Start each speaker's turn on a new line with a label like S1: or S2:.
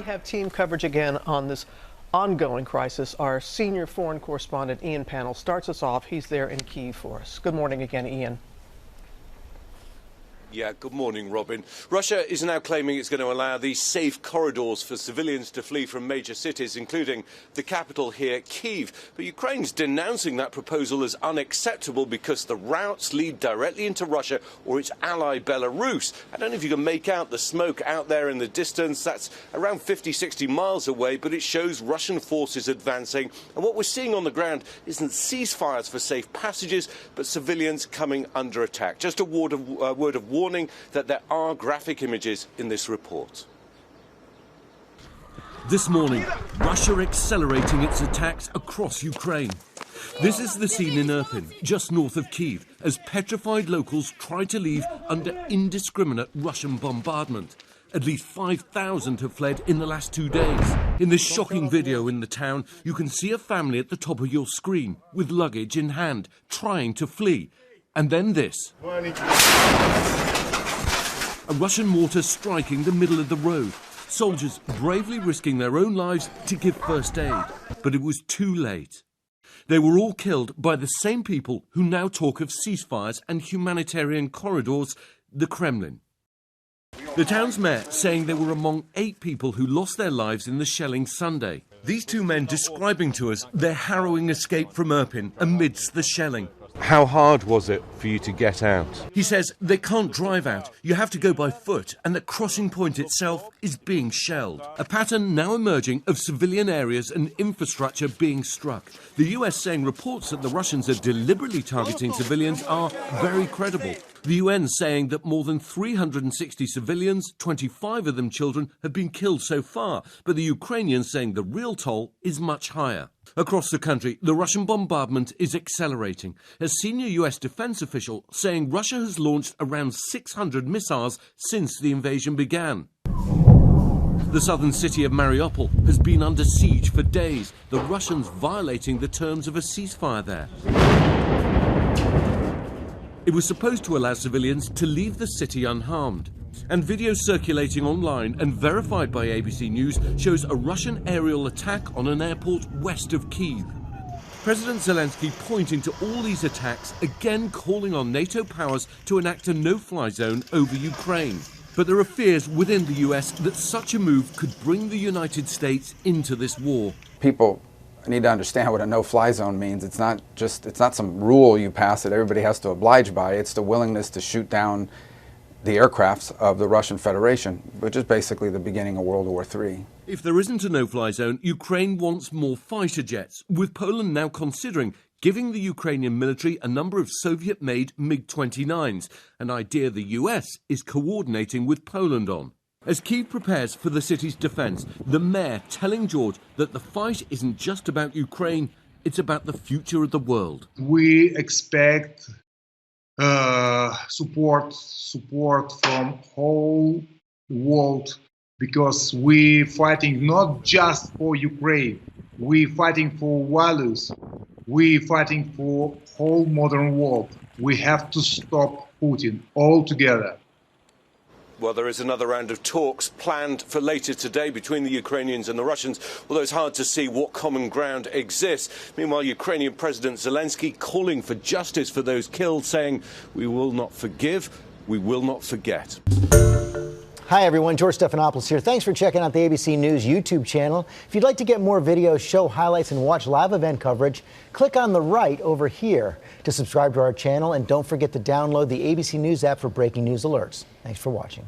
S1: we have team coverage again on this ongoing crisis. Our senior foreign correspondent, Ian Pannell, starts us off. He's there in Kyiv for us. Good morning again, Ian.
S2: Yeah, good morning, Robin. Russia is now claiming it's going to allow these safe corridors for civilians to flee from major cities, including the capital here, Kyiv. But Ukraine's denouncing that proposal as unacceptable because the routes lead directly into Russia or its ally, Belarus. I don't know if you can make out the smoke out there in the distance. That's around 50-60 miles away, but it shows Russian forces advancing. And what we're seeing on the ground isn't ceasefires for safe passages, but civilians coming under attack. Just a word of warning that there are graphic images in this report.
S3: This morning, Russia accelerating its attacks across Ukraine. This is the scene in Irpin, just north of Kyiv, as petrified locals try to leave under indiscriminate Russian bombardment. At least 5,000 have fled in the last 2 days. In this shocking video in the town, you can see a family at the top of your screen, with luggage in hand, trying to flee. And then this. A Russian mortar striking the middle of the road. Soldiers bravely risking their own lives to give first aid. But it was too late. They were all killed by the same people who now talk of ceasefires and humanitarian corridors, the Kremlin. The town's mayor saying they were among 8 people who lost their lives in the shelling Sunday. These 2 men describing to us their harrowing escape from Irpin amidst the shelling.
S2: How hard was it for you to get out?
S3: He says they can't drive out, you have to go by foot, and the crossing point itself is being shelled. A pattern now emerging of civilian areas and infrastructure being struck. The US saying reports that the Russians are deliberately targeting civilians are very credible. The UN saying that more than 360 civilians, 25 of them children, have been killed so far, but the Ukrainians saying the real toll is much higher. Across the country, the Russian bombardment is accelerating. A senior US defense official saying Russia has launched around 600 missiles since the invasion began. The southern city of Mariupol has been under siege for days, the Russians violating the terms of a ceasefire there. It was supposed to allow civilians to leave the city unharmed. And video circulating online and verified by ABC News shows a Russian aerial attack on an airport west of Kyiv. President Zelensky pointing to all these attacks, again calling on NATO powers to enact a no-fly zone over Ukraine. But there are fears within the US that such a move could bring the United States into this war.
S4: People need to understand what a no-fly zone means. It's not some rule you pass that everybody has to oblige by. It's the willingness to shoot down the aircrafts of the Russian Federation, which is basically the beginning of World War III.
S3: If there isn't a no-fly zone, Ukraine wants more fighter jets, with Poland now considering giving the Ukrainian military a number of Soviet-made MiG-29s, an idea the US is coordinating with Poland on. As Kyiv prepares for the city's defence, the mayor telling George that the fight isn't just about Ukraine, it's about the future of the world.
S5: We expect support from whole world, because we fighting not just for Ukraine, we fighting for values, we fighting for whole modern world. We have to stop Putin altogether.
S2: Well, there is another round of talks planned for later today between the Ukrainians and the Russians, although it's hard to see what common ground exists. Meanwhile, Ukrainian President Zelensky calling for justice for those killed, saying, "We will not forgive, we will not forget."
S6: Hi, everyone. George Stephanopoulos here. Thanks for checking out the ABC News YouTube channel. If you'd like to get more videos, show highlights, and watch live event coverage, click on the right over here to subscribe to our channel. And don't forget to download the ABC News app for breaking news alerts. Thanks for watching.